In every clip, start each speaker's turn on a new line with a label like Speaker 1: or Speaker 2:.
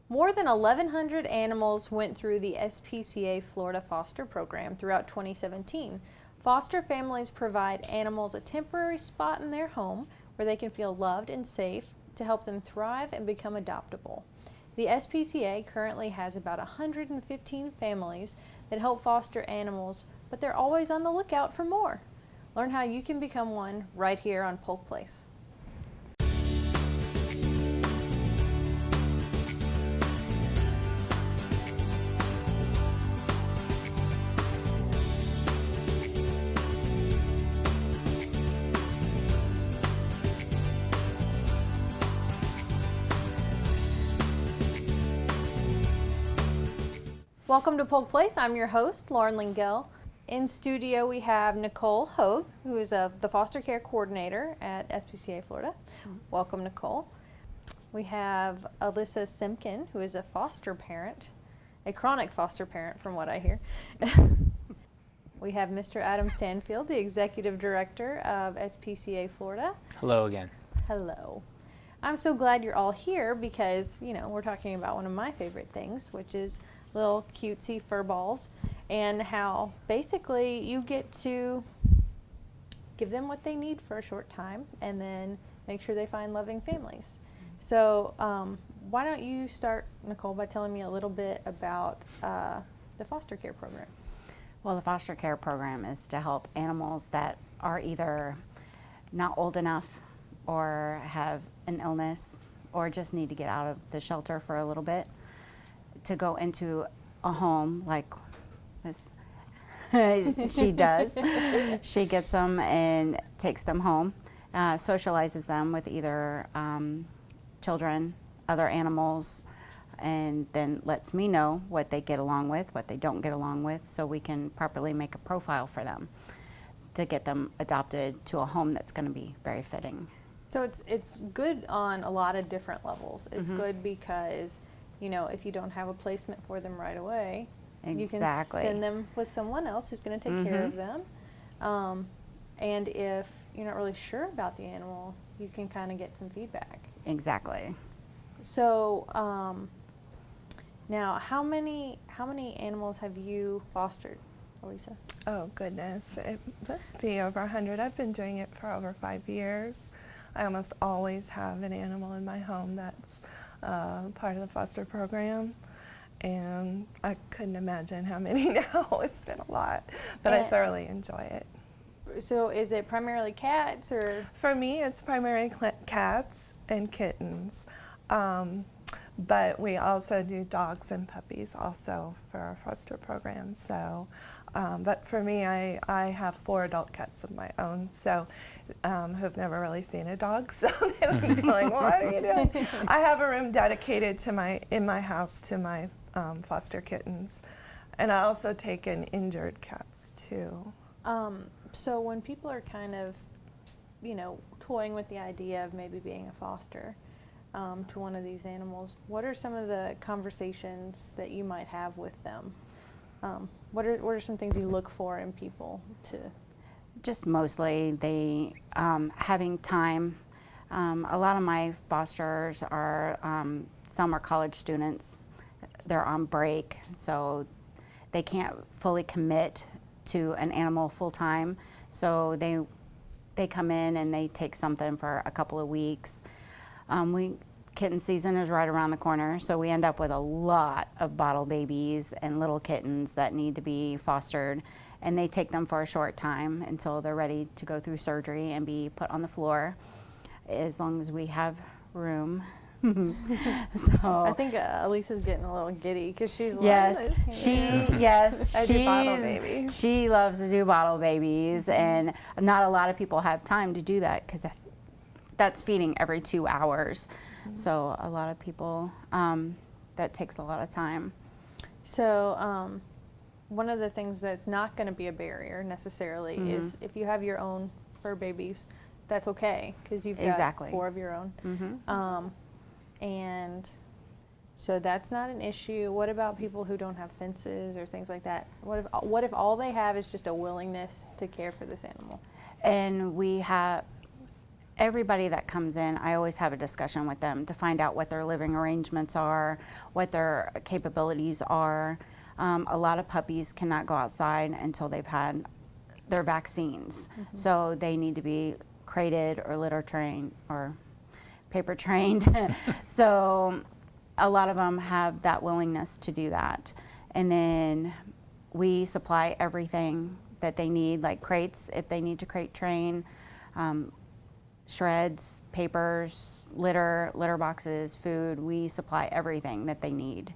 Speaker 1: More than 1,100 animals went through the SPCA Florida Foster Program throughout 2017. Foster families provide animals a temporary spot in their home where they can feel loved and safe to help them thrive and become adoptable. The SPCA currently has about 115 families that help foster animals, but they're always on the lookout for more. Learn how you can become one right here on Polk Place. Welcome to Polk Place. I'm your host, Lauren Lengyel. In studio, we have Nicole Hoag, who is the foster care coordinator at SPCA Florida. Welcome, Nicole. We have Alisa Simkin, who is a foster parent, a chronic foster parent from what I hear. We have Mr. Adam Stanfield, the executive director of SPCA Florida.
Speaker 2: Hello again.
Speaker 1: Hello. I'm so glad you're all here because, you know, we're talking about one of my favorite things, which is little cutesy fur balls, and how basically you get to give them what they need for a short time and then make sure they find loving families. So why don't you start, Nicole, by telling me a little bit about the foster care program.
Speaker 3: Well, the foster care program is to help animals that are either not old enough or have an illness or just need to get out of the shelter for a little bit, to go into a home like Miss she does. She gets them and takes them home, socializes them with either children, other animals, and then lets me know what they get along with, what they don't get along with, so we can properly make a profile for them to get them adopted to a home that's going to be very fitting.
Speaker 1: So it's good on a lot of different levels. It's good because, you know, if you don't have a placement for them right away, you can send them with someone else who's going to take care of them. And if you're not really sure about the animal, you can kind of get some feedback.
Speaker 3: Exactly.
Speaker 1: So now, how many animals have you fostered, Alisa?
Speaker 4: Oh goodness, it must be over 100. I've been doing it for over 5 years. I almost always have an animal in my home that's part of the foster program, and I couldn't imagine how many now. It's been a lot, but I thoroughly enjoy it.
Speaker 1: So is it primarily cats, or?
Speaker 4: For me, it's primarily cats and kittens, but we also do dogs and puppies also for our foster program. So, but for me, I have 4 adult cats of my own, so who've never really seen a dog, so they would be like, what are you doing? I have a room dedicated to in my house to my foster kittens, and I also take in injured cats too.
Speaker 1: So when people are kind of, you know, toying with the idea of maybe being a foster to one of these animals, what are some of the conversations that you might have with them? What are some things you look for in people to?
Speaker 3: Just mostly they having time. A lot of my fosters are, some are college students. They're on break, so they can't fully commit to an animal full time. So they come in and they take something for a couple of weeks. Kitten season is right around the corner, so we end up with a lot of bottle babies and little kittens that need to be fostered, and they take them for a short time until they're ready to go through surgery and be put on the floor, as long as we have room. So
Speaker 1: I think Alisa's getting a little giddy because she's
Speaker 3: yes,
Speaker 4: I do bottle babies.
Speaker 3: She loves to do bottle babies, and not a lot of people have time to do that because that's feeding every 2 hours. So a lot of people, that takes a lot of time.
Speaker 1: So one of the things that's not going to be a barrier necessarily is if you have your own fur babies, that's okay because you've got 4 of your own. And so that's not an issue. What about people who don't have fences or things like that? What if all they have is just a willingness to care for this animal?
Speaker 3: And we have, everybody that comes in, I always have a discussion with them to find out what their living arrangements are, what their capabilities are. A lot of puppies cannot go outside until they've had their vaccines. So they need to be crated or litter trained or paper trained. So a lot of them have that willingness to do that. And then we supply everything that they need, like crates if they need to crate train, shreds, papers, litter boxes, food. We supply everything that they need.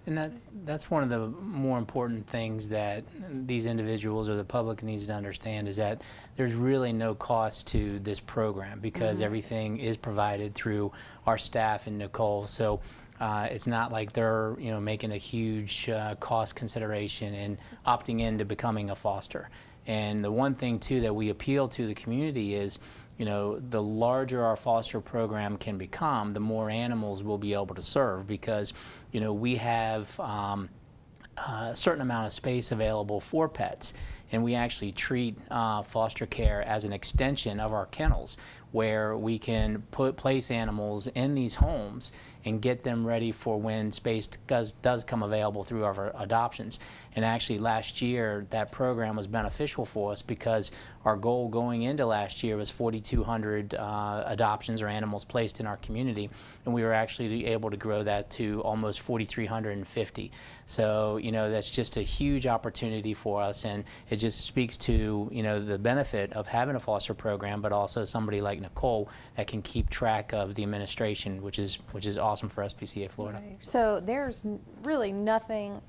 Speaker 2: And that's one of the more important things that these individuals or the public needs to understand, is that there's really no cost to this program, because everything is provided through our staff and Nicole. So it's not like they're making a huge cost consideration and opting into becoming a foster. And the one thing too that we appeal to the community is, the larger our foster program can become, the more animals we'll be able to serve, because we have a certain amount of space available for pets, and we actually treat foster care as an extension of our kennels, where we can place animals in these homes and get them ready for when space does come available through our adoptions. And actually last year that program was beneficial for us, because our goal going into last year was 4,200 adoptions or animals placed in our community, and we were actually able to grow that to almost 4,350. So that's just a huge opportunity for us, and it just speaks to the benefit of having a foster program, but also somebody like Nicole that can keep track of the administration, which is awesome for SPCA Florida.
Speaker 4: Right.
Speaker 1: So there's really nothing,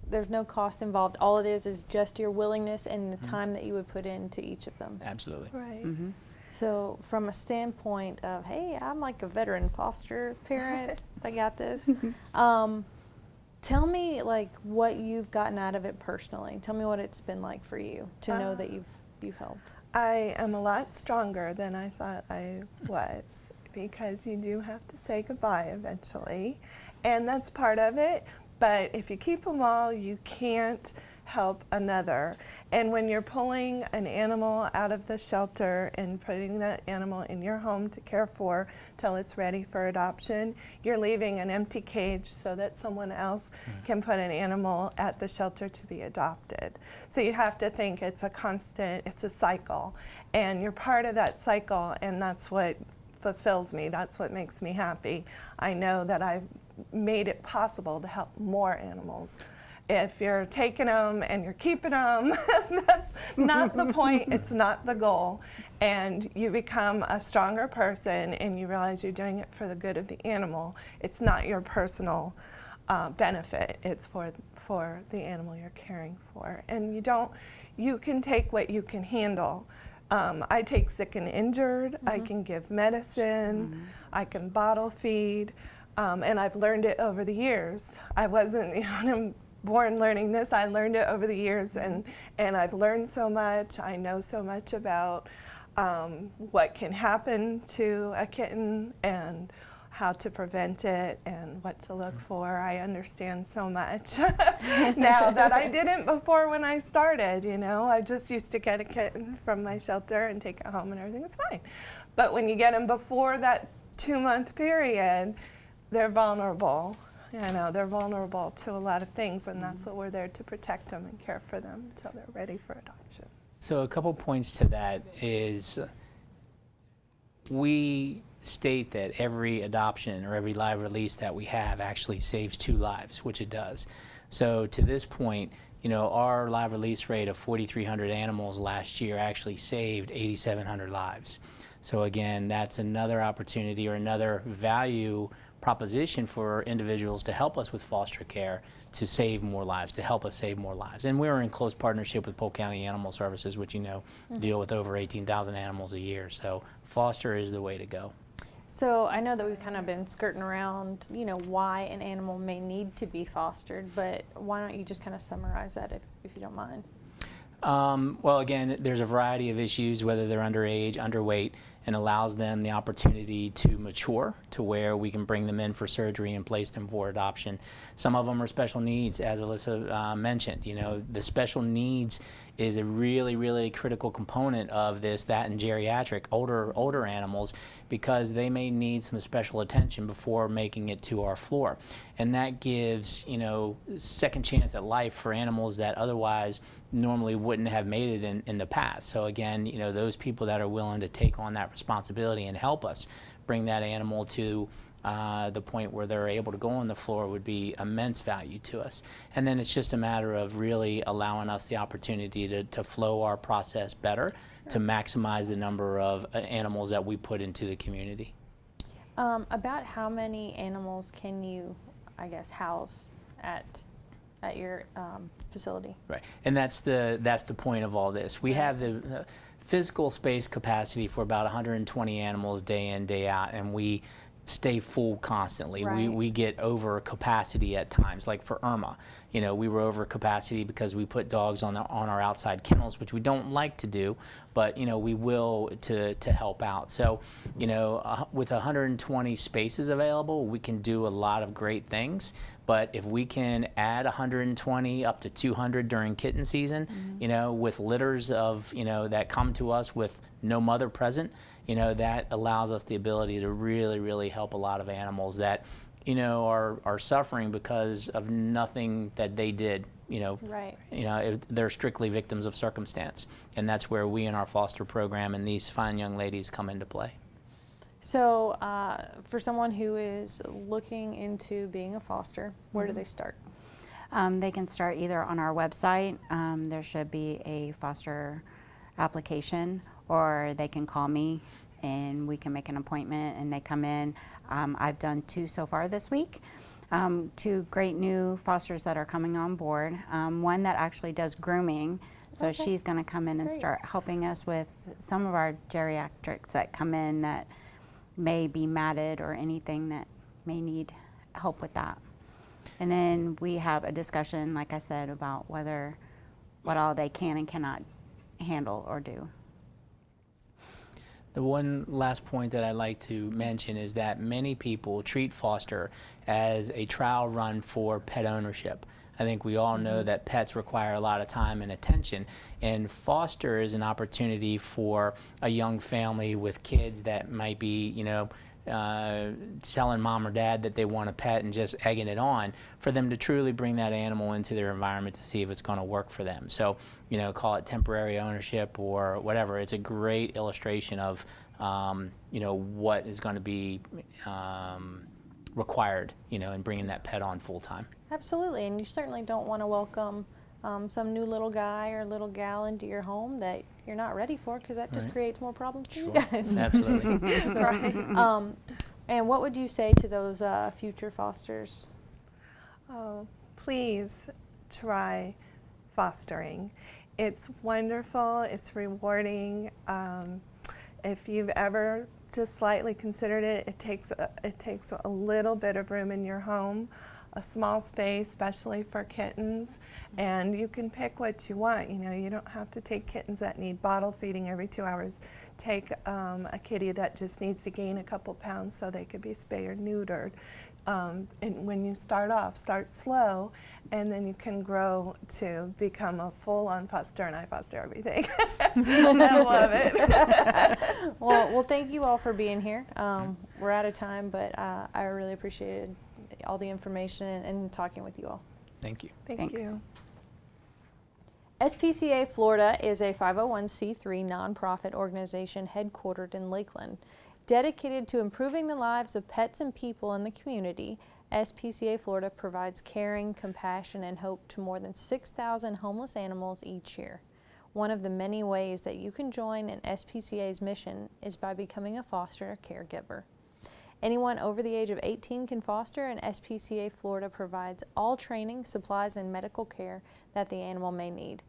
Speaker 1: there's no cost involved. All it is just your willingness and the time that you would put into each of them.
Speaker 2: Absolutely.
Speaker 4: Right.
Speaker 1: So from a standpoint of, hey, I'm like a veteran foster parent, I got this. Tell me like what you've gotten out of it personally. Tell me what it's been like for you to know that you've helped.
Speaker 4: I am a lot stronger than I thought I was, because you do have to say goodbye eventually, and that's part of it. But if you keep them all, you can't help another. And when you're pulling an animal out of the shelter and putting that animal in your home to care for till it's ready for adoption, you're leaving an empty cage so that someone else can put an animal at the shelter to be adopted. So you have to think it's a constant, it's a cycle, and you're part of that cycle, and that's what fulfills me. That's what makes me happy. I know that I've made it possible to help more animals. If you're taking them and you're keeping them, that's not the point, it's not the goal. And you become a stronger person and you realize you're doing it for the good of the animal. It's not your personal benefit, it's for the animal you're caring for. And you can take what you can handle. I take sick and injured, I can give medicine, I can bottle feed, and I've learned it over the years. I wasn't born learning this, I learned it over the years, and I've learned so much. I know so much about what can happen to a kitten and how to prevent it and what to look for. I understand so much now that I didn't before when I started. I just used to get a kitten from my shelter and take it home and everything was fine. But when you get them before that 2-month period, they're vulnerable. They're vulnerable to a lot of things, and that's what we're there to protect them and care for them until they're ready for adoption.
Speaker 2: So a couple points to that is, we state that every adoption or every live release that we have actually saves 2 lives, which it does. So to this point, our live release rate of 4,300 animals last year actually saved 8,700 lives. So again, that's another opportunity or another value proposition for individuals to help us with foster care to save more lives, to help us save more lives. And we're in close partnership with Polk County Animal Services, which deal with over 18,000 animals a year. So foster is the way to go.
Speaker 1: So I know that we've kind of been skirting around, why an animal may need to be fostered, but why don't you just kind of summarize that if you don't mind?
Speaker 2: Well, again, there's a variety of issues, whether they're underage, underweight, and allows them the opportunity to mature to where we can bring them in for surgery and place them for adoption. Some of them are special needs, as Alisa mentioned. You know, the special needs is a really, really critical component of this, that and geriatric, older animals, because they may need some special attention before making it to our floor. And that gives, you know, second chance at life for animals that otherwise normally wouldn't have made it in the past. So again, you know, those people that are willing to take on that responsibility and help us bring that animal to the point where they're able to go on the floor would be immense value to us. And then it's just a matter of really allowing us the opportunity to flow our process better, to maximize the number of animals that we put into the community.
Speaker 1: About how many animals can you, I guess, house at your facility?
Speaker 2: Right, and that's the point of all this. We have the physical space capacity for about 120 animals day in, day out, and we stay full constantly.
Speaker 1: Right.
Speaker 2: We get over capacity at times, like for Irma. You know, we were over capacity because we put dogs on our outside kennels, which we don't like to do, but you know, we will to help out. So, you know, with 120 spaces available, we can do a lot of great things. But if we can add 120 up to 200 during kitten season, you know, with litters of, you know, that come to us with no mother present, you know, that allows us the ability to really, really help a lot of animals that, you know, are suffering because of nothing that they did. You know,
Speaker 1: Right.
Speaker 2: You know, they're strictly victims of circumstance, and that's where we in our foster program and these fine young ladies come into play.
Speaker 1: So for someone who is looking into being a foster, where do they start?
Speaker 3: They can start either on our website. There should be a foster application, or they can call me and we can make an appointment and they come in. I've done 2 so far this week. 2 great new fosters that are coming on board. One that actually does grooming. So
Speaker 1: Okay.
Speaker 3: she's going to come in and
Speaker 1: Great.
Speaker 3: start helping us with some of our geriatrics that come in that may be matted or anything that may need help with that. And then we have a discussion, like I said, about what all they can and cannot handle or do.
Speaker 2: The one last point that I'd like to mention is that many people treat foster as a trial run for pet ownership. I think we all know that pets require a lot of time and attention, and foster is an opportunity for a young family with kids that might be, you know, telling mom or dad that they want a pet and just egging it on, for them to truly bring that animal into their environment to see if it's going to work for them. So, you know, call it temporary ownership or whatever. It's a great illustration of, you know, what is going to be required, you know, in bringing that pet on full time.
Speaker 1: Absolutely, and you certainly don't want to welcome some new little guy or little gal into your home that you're not ready for, because that just
Speaker 2: Right.
Speaker 1: creates more problems for
Speaker 2: Sure.
Speaker 1: you guys.
Speaker 2: Absolutely.
Speaker 1: So, and what would you say to those future fosters?
Speaker 4: Oh, please try fostering. It's wonderful, it's rewarding. If you've ever just slightly considered it, it takes a little bit of room in your home, a small space, especially for kittens, and you can pick what you want. You know, you don't have to take kittens that need bottle feeding every 2 hours. Take a kitty that just needs to gain a couple pounds so they could be spayed or neutered. And when you start off, start slow, and then you can grow to become a full-on foster, and I foster everything. I love it.
Speaker 1: Well, thank you all for being here. We're out of time, but I really appreciated all the information and talking with you all.
Speaker 2: Thank you.
Speaker 4: Thank
Speaker 3: Thanks.
Speaker 4: you.
Speaker 1: SPCA Florida is a 501c3 nonprofit organization headquartered in Lakeland. Dedicated to improving the lives of pets and people in the community, SPCA Florida provides caring, compassion, and hope to more than 6,000 homeless animals each year. One of the many ways that you can join in SPCA's mission is by becoming a foster caregiver. Anyone over the age of 18 can foster, and SPCA Florida provides all training, supplies, and medical care that the animal may need.